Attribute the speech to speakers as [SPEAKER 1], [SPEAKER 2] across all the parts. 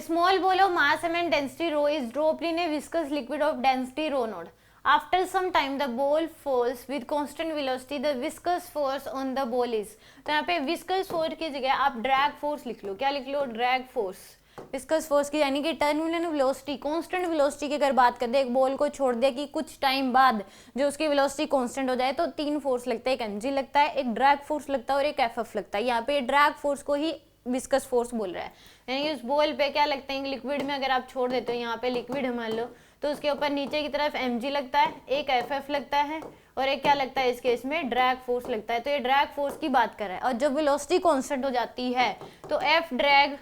[SPEAKER 1] small ball of mass m and density rho is dropped in a viscous liquid of density rho naught. After some time the ball falls with constant velocity. The viscous force on the ball is. तो यहाँ पे viscous force की जगह आप drag force लिख लो. क्या लिख लो? drag force. Viscous force की यानी कि टर्मिनल वेलोसिटी, कांस्टेंट वेलोसिटी की अगर बात करते हैं, एक बॉल को छोड़ दिया कि कुछ टाइम बाद जो उसकी वेलोसिटी कांस्टेंट हो जाए तो तीन फोर्स लगता है, एक एमजी लगता है, एक ड्रैग फोर्स लगता है और एक एफएफ लगता है. यहाँ पे ड्रैग फोर्स को ही विस्कस फोर्स बोल रहा है. यानी कि उस बॉल पे क्या लगता है, लिक्विड में अगर आप छोड़ देते हो, यहाँ पे लिक्विड मान लो, तो उसके ऊपर नीचे की तरफ mg लगता है, एक एफ लगता है और एक क्या लगता है, इस केस में ड्रैग फोर्स लगता है. तो ये ड्रैग फोर्स की बात कर रहा है. और जब वेलोसिटी कांस्टेंट हो जाती है तो एफ ड्रैग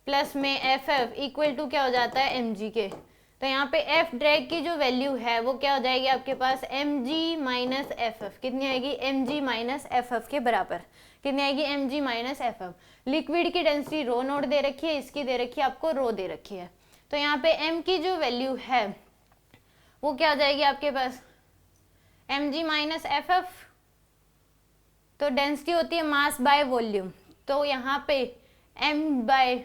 [SPEAKER 1] प्लस में एफ इक्वल टू क्या हो जाता है, mg के. तो यहाँ पे एफ ड्रैग की जो वैल्यू है वो क्या हो जाएगी आपके पास, mg माइनस एफ. कितनी आएगी, mg माइनस एफ के बराबर. कितनी आएगी, mg माइनस एफ. लिक्विड की डेंसिटी रो नोट दे रखी है, इसकी दे रखी है आपको रो दे रखी है. तो यहाँ पे m की जो वैल्यू है वो क्या हो जाएगी आपके पास, mg माइनस एफ. तो डेंसिटी होती है मास बाय वॉल्यूम. तो यहाँ पे m बाय,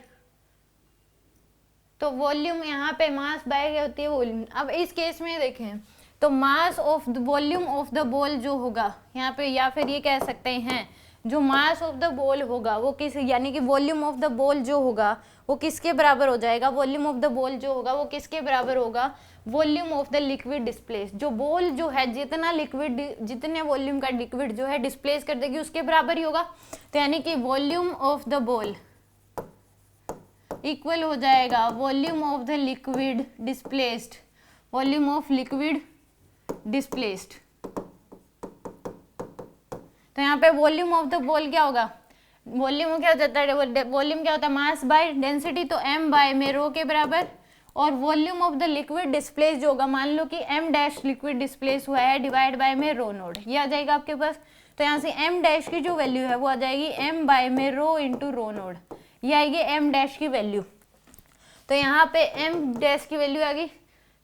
[SPEAKER 1] तो वॉल्यूम यहाँ पे मास बाय क्या होती है, वॉल्यूम. अब इस केस में देखें तो mass of the volume of the ball जो होगा यहाँ पे, या फिर ये कह सकते हैं जो मास ऑफ द बॉल होगा वो किस, यानी कि वॉल्यूम ऑफ द बॉल जो होगा वो किसके बराबर हो जाएगा, वॉल्यूम ऑफ द बॉल जो होगा वो किसके बराबर होगा, volume of the liquid displace. जो बॉल जो है जितना लिक्विड, जितने वॉल्यूम का लिक्विड जो है डिस्प्लेस कर देगी उसके बराबर ही होगा. तो यानी कि volume of the ball equal हो जाएगा volume of the liquid displaced, volume of liquid displaced. तो यहाँ पे वॉल्यूम ऑफ द बॉल क्या होगा, वॉल्यूम क्या हो जाता है, वॉल्यूम क्या होता है, मास बाय डेंसिटी. तो m बाय में रो के बराबर. और volume of the liquid displace जो होगा, मान लो कि m डैश लिक्विड डिस्प्लेस हुआ है, डिवाइड बाय में रो नोड, ये आ जाएगा आपके पास. तो यहाँ से m डैश की जो वैल्यू है वो आ जाएगी m बाय में रो इंटू रो नोड, ये आएगी m डैश की वैल्यू. तो यहाँ पे m डैश की वैल्यू आ गई.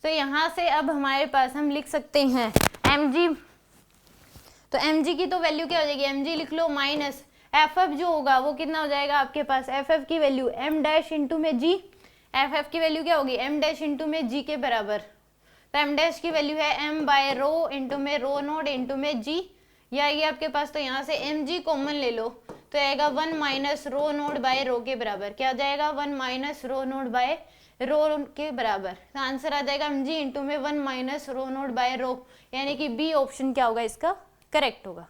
[SPEAKER 1] तो यहाँ से अब हमारे पास हम लिख सकते हैं mg. तो mg की तो वैल्यू क्या हो जाएगी, mg लिख लो माइनस एफ जो होगा वो कितना हो जाएगा आपके पास, एफ की वैल्यू m डैश इंटू में g. एफ की वैल्यू क्या होगी, m डैश इंटू में g के बराबर. तो m डैश की वैल्यू है m बाय रो इंटू में रो नोड इंटू में g, ये आएगी आपके पास. तो यहाँ से mg कॉमन ले लो तो आएगा 1 माइनस रो नोड बाय रो के बराबर. क्या आ जाएगा, 1 माइनस रो नोड बाय रो के बराबर. तो आंसर आ जाएगा mg इंटू में 1 माइनस रो नोड बाय रो, यानी कि बी ऑप्शन क्या होगा इसका करेक्ट होगा.